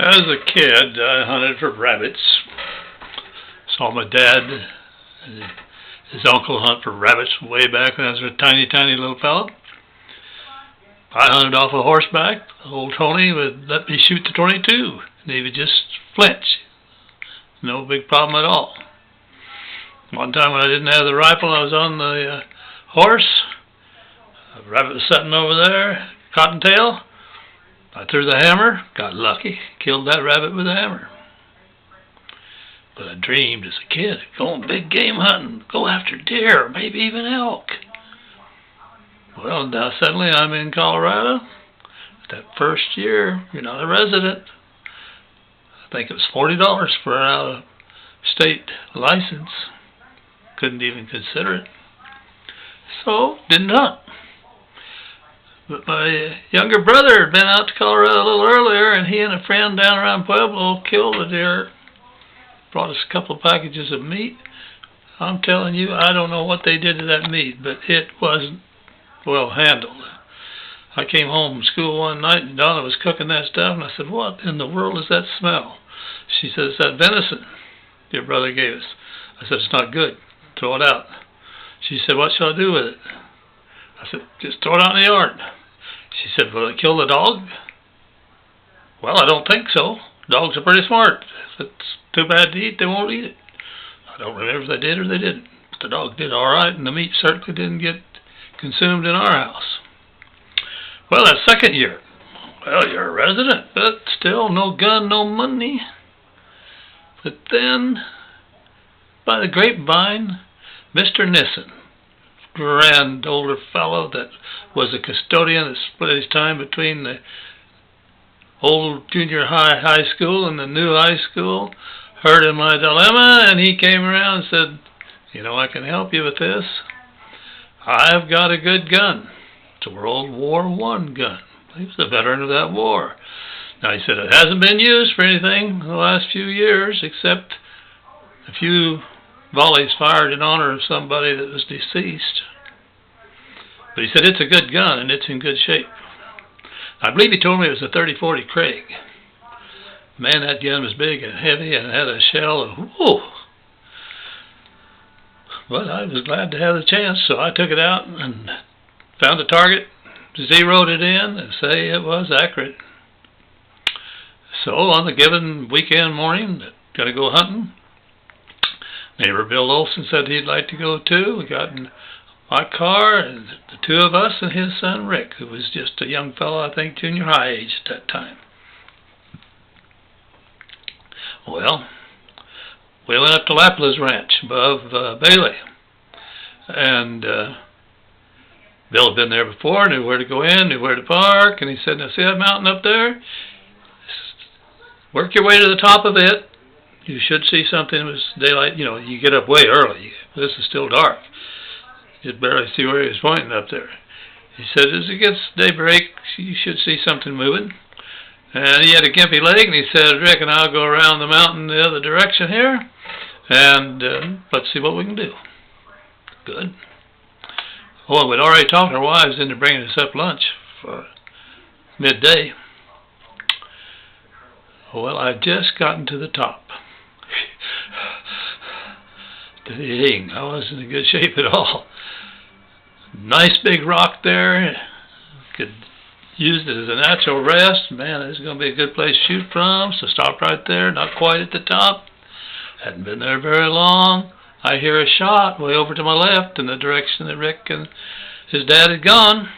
As a kid, I hunted for rabbits. Saw my dad and his uncle hunt for rabbits way back when I was a tiny, tiny little fellow. I hunted off a horseback. Old Tony would let me shoot the 22, and he would just flinch. No big problem at all. One time when I didn't have the rifle, I was on the horse. A rabbit was sitting over there, cottontail. I threw the hammer, got lucky, killed that rabbit with a hammer. But I dreamed as a kid, going big game hunting, go after deer, maybe even elk. Well, now suddenly I'm in Colorado. That first year, you're not a resident. I think it was $40 for an out-of-state license. Couldn't even consider it. So, didn't hunt. But my younger brother had been out to Colorado a little earlier, and he and a friend down around Pueblo killed a deer. Brought us a couple of packages of meat. I'm telling you, I don't know what they did to that meat, but it wasn't well handled. I came home from school one night, and Donna was cooking that stuff, and I said, "What in the world is that smell?" She said, "It's that venison your brother gave us." I said, "It's not good. Throw it out." She said, "What shall I do with it?" I said, "Just throw it out in the yard." She said, "Will it kill the dog?" "Well, I don't think so. Dogs are pretty smart. If it's too bad to eat, they won't eat it." I don't remember if they did or they didn't. But the dog did all right, and the meat certainly didn't get consumed in our house. Well, that second year, well, you're a resident, but still no gun, no money. But then, by the grapevine, Mr. Nissen, grand older fellow that was a custodian that split his time between the old junior high school and the new high school, heard of my dilemma, and he came around and said, "You know, I can help you with this. I've got a good gun. It's a World War I gun." He was a veteran of that war. Now, he said it hasn't been used for anything in the last few years except a few volleys fired in honor of somebody that was deceased. But he said it's a good gun and it's in good shape. I believe he told me it was a 30-40 Craig. Man, that gun was big and heavy and had a shell of whoo. But I was glad to have the chance, so I took it out and found the target, zeroed it in, and say it was accurate. So on the given weekend morning, gonna go hunting. Neighbor Bill Olsen said he'd like to go too. We got in my car, and the two of us and his son Rick, who was just a young fellow, I think junior high age at that time. Well, we went up to Lapla's ranch above Bailey, and Bill had been there before, knew where to go in, knew where to park, and he said, "Now see that mountain up there? Work your way to the top of it. You should see something. It was daylight. You know, you get up way early. This is still dark. You'd barely see where he was pointing up there." He said, "As it gets daybreak, you should see something moving." And he had a gimpy leg, and he said, "Rick and I'll go around the mountain the other direction here, and let's see what we can do." Good. Well, we'd already talked our wives into bringing us up lunch for midday. Well, I'd just gotten to the top. Dang, I wasn't in good shape at all. Nice big rock there. Could use it as a natural rest. Man, this is going to be a good place to shoot from. So stopped right there, not quite at the top. Hadn't been there very long. I hear a shot way over to my left in the direction that Rick and his dad had gone.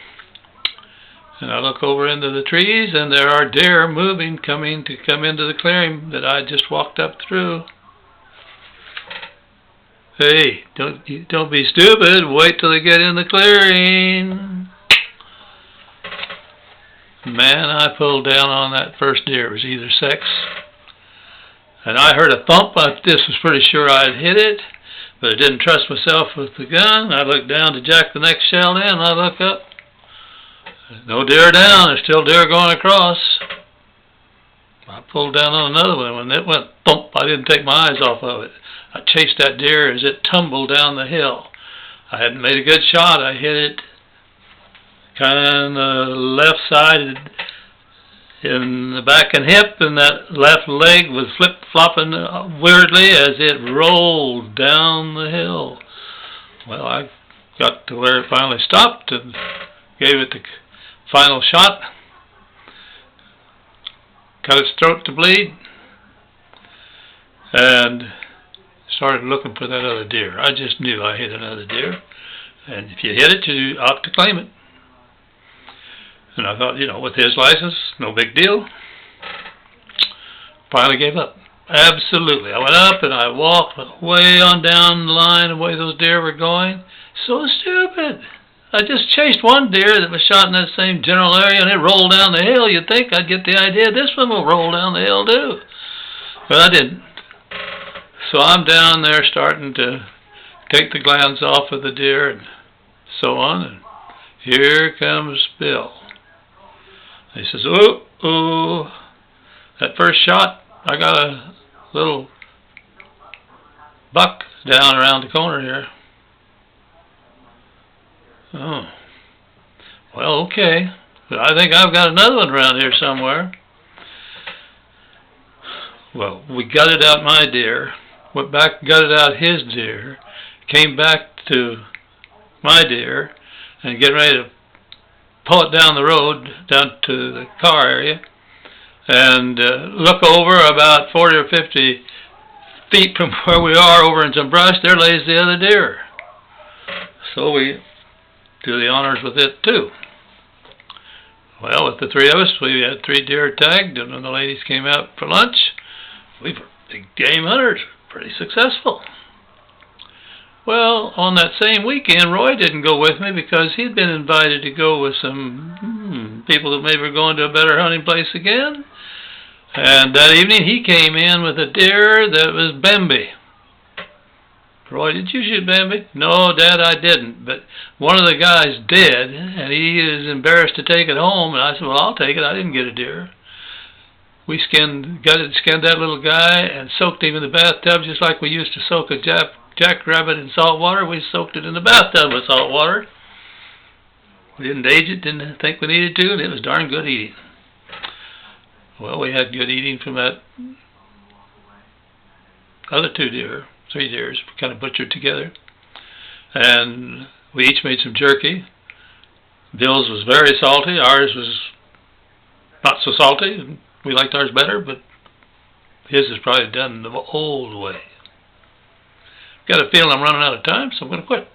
And I look over into the trees, and there are deer moving, coming to come into the clearing that I just walked up through. Hey, don't be stupid. Wait till they get in the clearing. Man, I pulled down on that first deer. It was either sex. And I heard a thump. I just was pretty sure I'd hit it, but I didn't trust myself with the gun. I looked down to jack the next shell in, and I look up. No deer down. There's still deer going across. I pulled down on another one. When it went thump, I didn't take my eyes off of it. I chased that deer as it tumbled down the hill. I hadn't made a good shot. I hit it kind of on the left side. in the back and hip, and that left leg was flip-flopping weirdly as it rolled down the hill. Well, I got to where it finally stopped and gave it the final shot, cut its throat to bleed, and started looking for that other deer. I just knew I hit another deer, and if you hit it, you ought to claim it. And I thought, with his license, no big deal. Finally gave up. Absolutely. I went up and I walked way on down the line the way those deer were going. So stupid. I just chased one deer that was shot in that same general area, and it rolled down the hill. You'd think I'd get the idea this one will roll down the hill too. But I didn't. So I'm down there starting to take the glands off of the deer and so on, and here comes Bill. He says, oh, that first shot, I got a little buck down around the corner here. Oh, well, okay. But I think I've got another one around here somewhere. Well, we gutted out my deer, went back, gutted out his deer, came back to my deer, and getting ready to pull it down the road, down to the car area, and look over about 40 or 50 feet from where we are over in some brush. There lays the other deer. So we do the honors with it too. Well, with the three of us, we had 3 deer tagged, and when the ladies came out for lunch, we were big game hunters, pretty successful. Well, on that same weekend, Roy didn't go with me because he'd been invited to go with some people that maybe were going to a better hunting place again. And that evening, he came in with a deer that was Bambi. Roy, did you shoot Bambi? No, Dad, I didn't. But one of the guys did, and he is embarrassed to take it home. And I said, well, I'll take it. I didn't get a deer. We skinned that little guy and soaked him in the bathtub just like we used to soak a jackrabbit in salt water. We soaked it in the bathtub with salt water. We didn't age it, didn't think we needed to, and it was darn good eating. Well, we had good eating from that other 3 deers, kind of butchered together. And we each made some jerky. Bill's was very salty. Ours was not so salty. We liked ours better, but his is probably done the old way. Got a feeling I'm running out of time, so I'm going to quit.